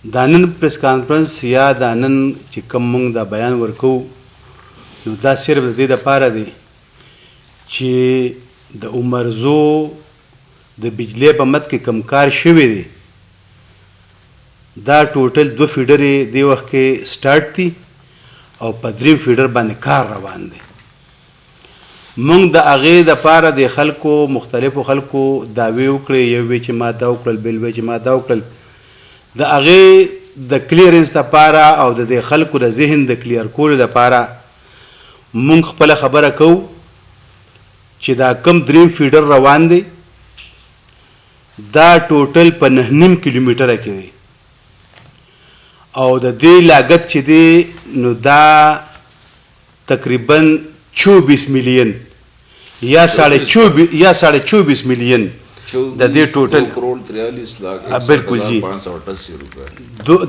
دا نن پریس کانفرنس یا دا نن چې کوم موږ دا بیان ورکو نو دا صرف د دې دپاره دی چې د عمرزو د بجلی په مد کې کوم کار شوی دی دا ټوټل 2 فیډرې دې وخت کې سټارټ دي او په 3 فیډر باندې کار روان دی. موږ د هغې دپاره د خلکو مختلفو خلکو دعوې وکړې، یو وی چې ما دا وکړل، بل وی چې ما دا وکړل. د هغې د کلیرنس دپاره او د دې خلکو د ذهن د کلیر کولو دپاره موږ خپله خبره کوو چې دا کم 3 فیډر روان دی دا ټوټل په 9.5 کیلومیټره کې دی او د دې لاګت چې دی نو دا تقریبا 24 میلیون یا 24 میلیون د دې ټوټل بالکل جی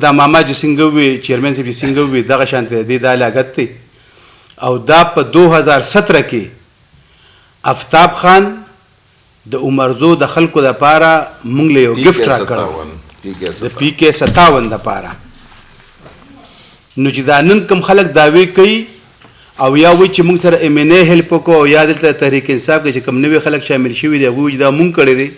دا ماما چې څنګه وي چیرمن صاحب چې څنګه وي دغه شانته دی دا لاګت دی او دا په 2017 کې افتاب خان د عمرزو د خلکو دپاره موږ له یو ګفټ راکړی د پی کې 57 دپاره. نو چې دا نن کوم خلک دعوې کوي او یا وایي چې موږ سره ایم این اے هیلپ وکړو یا دلته تحریک انصاف کې چې کوم نوي خلک شامل شوي دي هغوی دا موږ کړی دی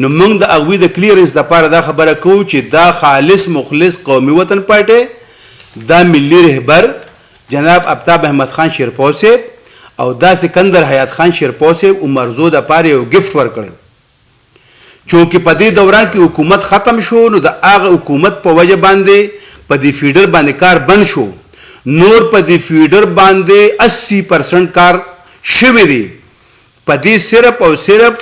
نو موږ د هغوی د کلیرنس دپاره دا خبره کوو چې دا خالص مخلص قومي وطن پارټۍ دا ملي رهبر جناب آفتاب احمد خان شیرپو صاحب او دا سکندر حیات خان شیرپو صاحب عمرزو دپاره یو ګفټ ورکړی چونکې په دې دوران کې حکومت ختم شو نو د هغه حکومت په وجه باندې په دې فیډر باندې کار بند شو، نور په دې فیډر باندې 80% کار شوی دی. په دې صرف او صرف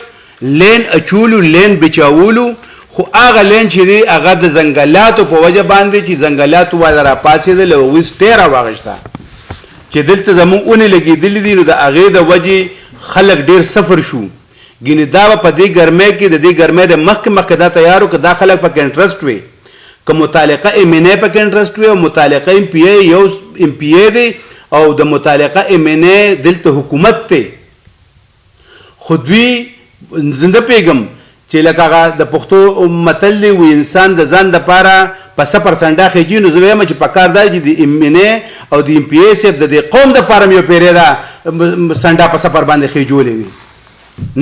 لین اچولو لین بچاولو خو هغه لین چې دی هغه د ځنګلاتو په وجه باندې چې ځنګلاتو والا راپاڅېدل او هغوی سټې راواغېسته چې دلته زموږ اونې لګېدلي دي نو د هغې د وجې خلک ډېر سفر شو. ګینې دا به په دې ګرمۍ کې د دې ګرمۍ د مخکې دا تیار و که دا خلک پکې انټرسټ وي که متعلقه ایم این اے پکې انټرسټ وي او متعلقه ایم پی اے یو ایم پی اے دی او د متعلقه ایم این اے دلته حکومت دی. خو دوی زنده پیږم چې لکه هغه د پښتو متل دی وي انسان د ځان دپاره په 100% خېجي نو زه وایم چې په کار دا چې د ایم این اے او د ایم پی اے صاحب د دې قوم دپاره م یو پیرې ده سنډا په 100 باندې خېجولې وي.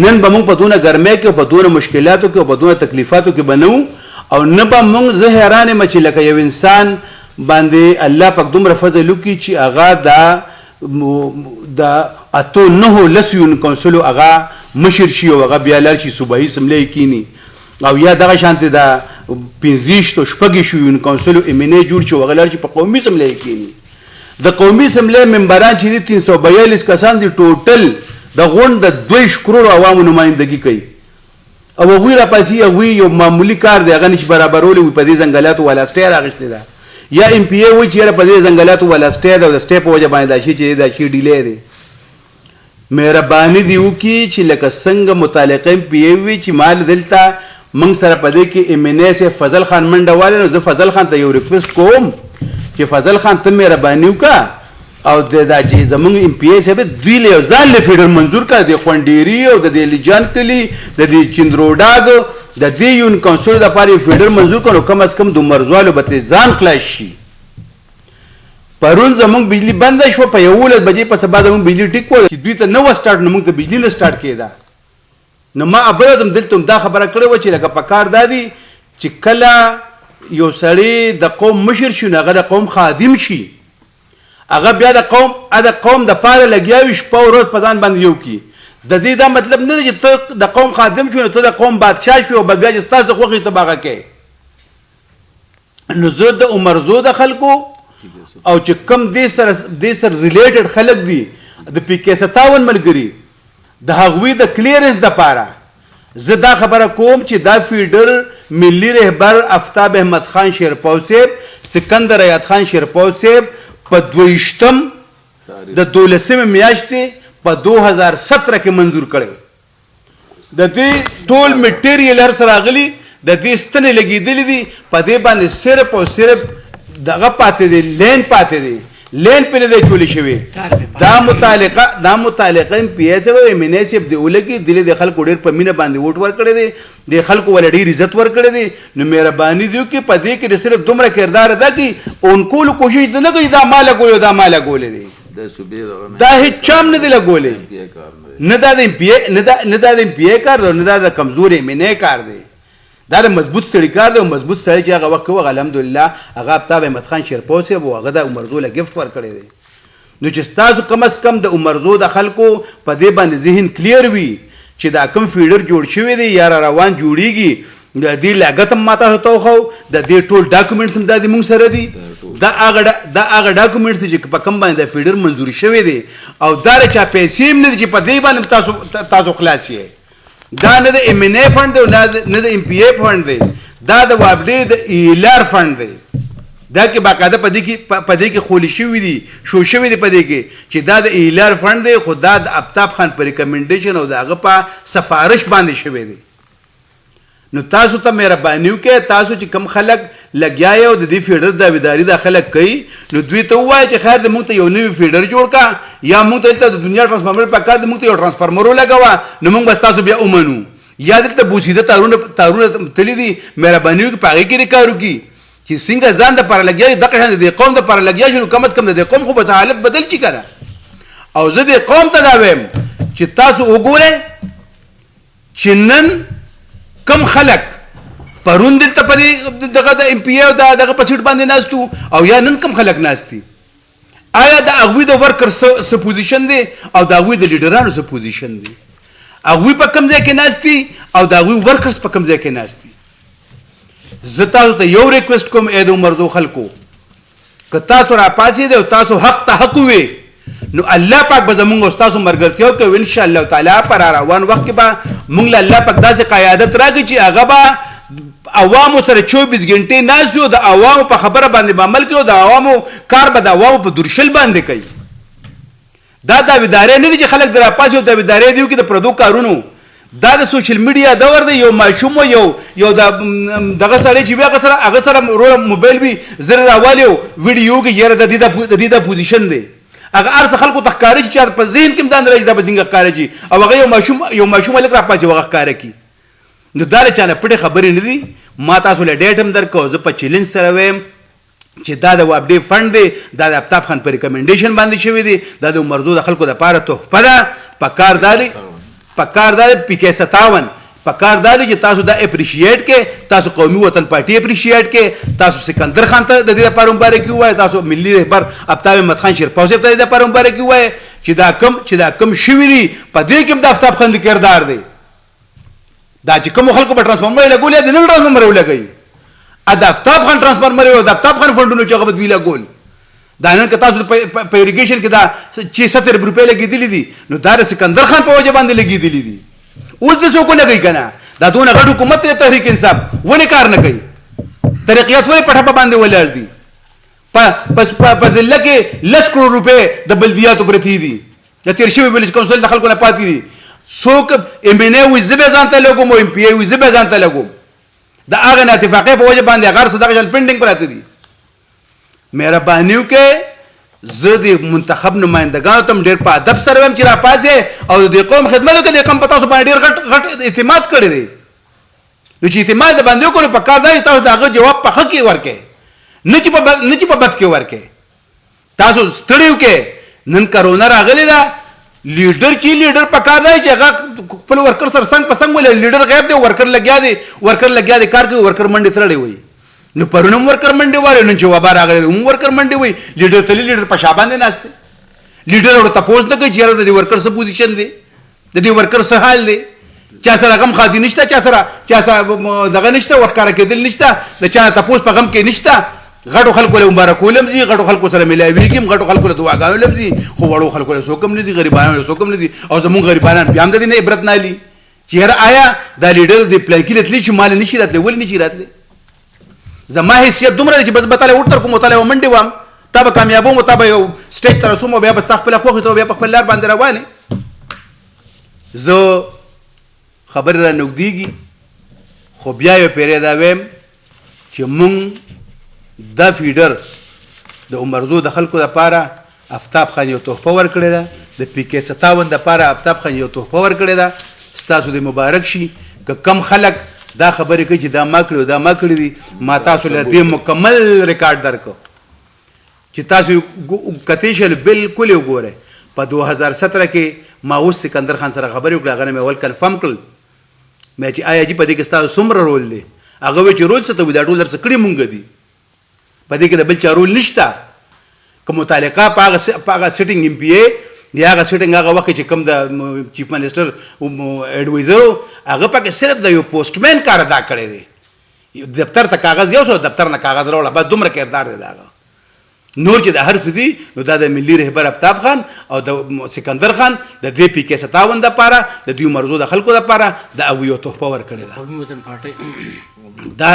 نن به موږ په دونه ګرمۍ کې او په دونه مشکلاتو کې او په دونه تکلیفاتو کې به نه او نه به موږ زه حیران یم چې لکه یو انسان باندې الله پاک دومره فضل وکړي چې هغه د 8-9 یون کونسلو هغه مشر شي او هغه بیا لاړ شي صوبایي اسمبلۍ کینی او یا دغه شانتې د 15 یون کونسلو ایم این اے جوړ شي او هغه لاړ شي په قومي اسمبلۍ کینی. د قومي اسمبلۍ ممبران چې دي 342 کسان دي ټوټل د غونډ د 2 کروڑ عوامو نمایندګي کوي او هغوی راپاسي هغوی یو معمولي کار دی هغه نشي برابرولی وي په دې ځنګلاتو والا سټې راغښتې ده یا ایم پی اے وایي چې یاره په دې ځنګلاتو والا سټې ده او د سټې په وجه باندې دا شي چې دا شي ډیلی دی. مهرباني دې وکړي چې لکه څنګه متعلقه ایم پی اے وي چې مال دلته موږ سره په دې کې ایم این اے صاحب فضل خان منډه والی نو زه فضل خان ته یو ریکویسټ کوم چې فضل خان ته مهرباني وکړه او دا چې زمونږ ایم پی اے صاحب دوی له یو ځان له فیډر منظور کړه د خوندېري او د دې لیجان کلي د دې چندروډاګ د دې یون کونسل دپاره یو فیډر منظور کړه نو کم از کم د عمرزوالو به ترې ځان خلاص شي. پرون زمونږ بجلی بنده شوه په 11 بجې په سبا زمونږ بجلی ټیک وه چې دوی ته نه وه سټارټ نو موږ ته بجلی نه سټارټ کېده. نو ما بله دم دلته هم دا خبره کړې وه چې لکه په کار دا دی چې کله یو سړی د قوم مشر شي نو هغه د قوم خادم شي هغه بیا د قوم د پاره لګیا وي شپه او ورځ په ځان باندې یو کي. د دې دا مطلب نه دی چې ته د قوم خادم شو نو ته د قوم بادشاه شو او بیا چې ستاسو د خوښې ته به هغه کوې. نو زه د عمرزو د خلکو او چې کوم دې سره ریلیټډ خلک دي د پی کې 57 ملګري د هغوی د کلیرنس دپاره زه دا خبره کوم چې دا فیډر ملي رهبر آفتاب احمد خان شیرپو صاحب سکندر حیات خان شیرپو صاحب په 22 د 12 میاشتې په 2017 کې منظور کړی. د دې ټول میټیریل هر څه راغلي د دې ستنې لګېدلې دي په دې باندې صرف او صرف دغه پاتې دی لین پاتې دی لین په نه دی چولی شوی دا متعلقه ام پی ایس او مناسب دی ولګي د خلکو ډېر په مینه باندې ووټ ورکړی دی د خلکو ول ډېر عزت ورکړی دی نو مهرباني دی کې په دې کې صرف دومره کردار ادا کی اونکو کوشش نه کوي دا مال ګولې دی دا هیڅ چام نه دی لګولې نه دا د ام پی کار نه دا د کمزوري منې کار دی دا د مضبوط سړی کار دی او مضبوط سړی چې هغه وخت کوي الحمدلله هغه آفتاب احمد خان شیرپور صاحب او هغه د عمرزو له ګفت ورکړی دی نو چې تاسو کم از کم د عمرزو د خلکو په دې باندې ذهن کلیر وي چې دا کم فیډر جوړ شوی دی یا روان جوړیږي د دې لاګت هم ماته هتو خو د دې ټول ډاکومېنټس هم د موږ سره دي دا هغه ډاکومېنټس چې په کم باندې د فیډر منظور شوی دی او دا چا پیسې هم نه چې په دې باندې تاسو خلاص یې دا نه د ام ان ای فند دی نه د ام پی ای فند دی دا د وابډې د ایلار فند دی دا کې باقاعده په دې کې خولی شوی دی په دې کې چې دا د ایلار فند دی خو دا د آفتاب خان په ریکمنډیشن او د هغه په سفارش باندې شوی دی نو تاسو ته مهرباني وکړئ تاسو چې کم خلک لګیا یو د دې فیډر داویداري د خلک کوي نو دوی ته ووایي چې خیر د موږ ته یو نوی فیډر جوړ کا یا موږ ته دلته د دنیا ټرانسفارمر په کار د موږ ته یو ټرانسفارمر ولګوه نو موږ بس تاسو بیا ومنو یا دلته بوسیده تارونه تللي دي مهرباني وکړئ په هغې کې کار وکړي چې څنګه ځان دپاره لګیا یي دغه شان د دې قوم دپاره لګیا شي نو کم از کم د دې قوم خو بس حالت بدل شي که نه او زه دې قوم ته دا وایم چې تاسو وګورئ چې نن کم خلک پرون دلته په دغه د ام پی او دغه په سیټ باندې ناستو او یا نن کم خلک ناستي آیا د هغوی د ورکر څه پوزیشن دی او د هغوی د لیډرانو څه پوزیشن دی هغوی په کم ځای کې ناستي او د هغوی ورکرز په کم ځای کې ناستي زه تاسو ته یو ریکویسټ کوم ای د عمرزو خلکو که تاسو راپاڅېدئ او تاسو حق ته حق ووې نو الله پاک به زمونږ او ستاسو ملګرتیا وکړي ان شاء الله تعالی په روان وخت کې به موږ له الله پاک داسې قیادت راکړي چې هغه به عوامو سره 24 غنټې ناست وي او د عوامو په خبره باندې به عمل کوي او د عوامو کار به د عوامو په درشل باندې کوي دا داویدارۍ نه دي چې خلک د راپاسي او داویدارۍ دي وکړي د پردو کارونو دا د سوشل میډیا دور دی یو ماشوم یو دغه سړی چې هغه سره موبایل وي زر راوالي ویډیو کې یاره د دې د پوزیشن دی هغه ارڅ خلکو ته ښکاري چې چا په ذهن کې ځان راځي دا به څنګه ښکاري او هغه یو ماشوم هلک راپاڅي هغه ښکاره کړي نو دا له چا نه پټې خبرې نه دي ما تاسو له ډیټ هم درکړو زه په چیلنج سره وایم چې دا د وابډې فنډ دی دا د آفتاب خان په ریکمنډیشن باندې شوی دی دا د عمرزو د خلکو دپاره تحفه ده پکار دا دی پی کې 57 پکار دا دی چې تاسو دا اپریشیټ کې تاسو قومي وطن پارټي اپریشیټ کې تاسو سکندر خان ته د دې لپاره مبارکي ووایئ تاسو ملي رهبر آفتاب احمد خان شیرپور صاحب ته د دې لپاره مبارکي ووایئ چې دا کم شوي دي په دې کې هم د آفتاب خان د کردار دی دا چې کوم خلکو په ټرانسفارمر لګولې د نن ټرانسفارمر ولګوي د آفتاب خان ټرانسفارمر او د آفتاب خان فنډونو چې هغه به دوی لګول دا نن که تاسو په اریګیشن کې دا 70 روپۍ لګېدلي دي نو دا د سکندر خان په وجه باندې لګېدلي دي اوس د څوک لګوي که نه دا دونه غټ حکومت دی تحریک انصاف ولې کار نه کوي ترقیات ولې په ټپه باندې ولاړ دي په ضلع کې 10 کروڑ روپۍ د بلدیاتو پرتې دي د تېر شوي ویلج کونسل د خلکو نه پاتې دي څوک ام ان ای وي زه به ځان ته لګوم او ام پی ای وي زه به ځان ته لګوم د هغه نه اتفاقۍ په وجه باندې هغه څه دغه شان پینډینګ پراته دي مهرباني وکړئ زه د منتخب نمایندګانو ته هم ډېر په ادب سره وایم چې راپاڅئ او د دې قوم خدمت وکړئ د قوم په تاسو باندې ډېر غټ اعتماد کړی دی نو چې اعتماد د باندې وکړو په کار دا تاسو د هغه جواب په ښه کې ورکړئ نه چې په بد کې ورکړئ تاسو ستړي وکړئ نن کرونا راغلې ده لیډر په کار دی چې هغه خپل ورکر سره څنګ په څنګ ولې لیډر غیب دی ورکر لګیا دی کار کوي ورکر منډې تړلی وي نو پرون هم ورکر منډې وایي نن چې وبا راغلی هم ورکر منډې وایي لیډر تللی لیډر په شا باندې ناست دی لیډر ورته تپوس نه کوي چې یاره د دې ورکر څه پوزیشن دی د دې ورکر څه حال دی چا سره غم خادي نشته چا سره دغه نشته ورښکاره کېدل نشته د چا تپوس په غم کې نشته غټو خلکو له مبارکول هم ځي غټو خلکو سره ملاویږي غټو خلکو له دعاګانو هم ځي خو وړو خلکو له څوک هم نه ځي غریبانو له څوک هم نه ځي او زمونږ غریبانان بیا هم د دې نه عبرت نه اخلي چې یاره آیا دا لیډر د پلان کې تللی چې مال نشي راتلی ولې نشي راتلی زما حیثیت دومره دی چې بس به تاله وټ تر کوم تاله به منډې وام تا به کامیابوم تا به یو سټیج ته رسوم او بیا به ستا خپله خوښې ته بیا په خپل لار باندې روانې زه خبرې را نږدېږي خو بیا یو پیری دا ویم چې مونږ دا فیډر د عمرزو د خلکو لپاره آفتاب خان یو تحفه ورکړې ده، د پی کې 57 لپاره آفتاب خان یو تحفه ورکړې ده. ستاسو د مبارک شي. که کم خلک دا خبرې کوي چې دا ما کړی دا ما کړی دي، ما تاسو له دې مکمل ریکارډ درکو چې تاسو کتی شل بالکل وګورئ. په 2017 کې ما اوس سکندر خان سره خبرې وکړه، هغه مې اول کنفرم کړل مې چې آیا جی په دې کې ستاسو څومره رول دی؟ هغه وایي چې رول څه ته وایي، دا ټول درڅه کړي مونږ دي، په دې کې د بل چا رول نشته. که متعلقه په هغه سیټینګ ایم پی ای یا هغه سیټینګ هغه وخت چې کوم د چیف منسټر ایډوایزر هغه پکې صرف د یو پوسټمین کار ادا کړی دی. دفتر ته کاغذ یو شو، دفتر نه کاغذ راوړه، بس دومره کردار دی داغه. نور چې د هر څه دي نو دا د ملي رهبر آفتاب خان او د سکندر خان د دې پی کې 57 لپاره د دوی مرزو د خلکو لپاره د اویو تحفه ورکړې ده. قومي وطن پارټي دا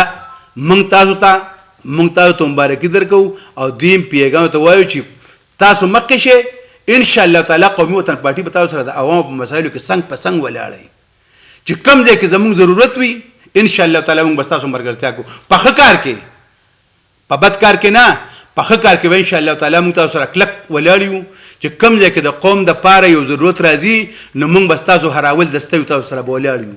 مونږ تاسو ته مبارکي درکو او دیم پیغام ته وایو چې تاسو مخکې شئ. ان شاء الله تعالی قومي وطن پارټي به تاسو سره د عوامو په مسایلو کې څنګ په څنګ ولاړی، چې کم ځای کې زموږ ضرورت وي ان شاء الله تعالی موږ به تاسو ملګرتیا کوو. په ښه کار کې، په بد کار کې نه، په ښه کار کې به ان شاء الله تعالی موږ تاسو سره کلک ولاړ یو. چې کم ځای کې د قوم د پاره یو ضرورت راځي نو موږ به تاسو هراول دسته تاسو سره به ولاړ یو.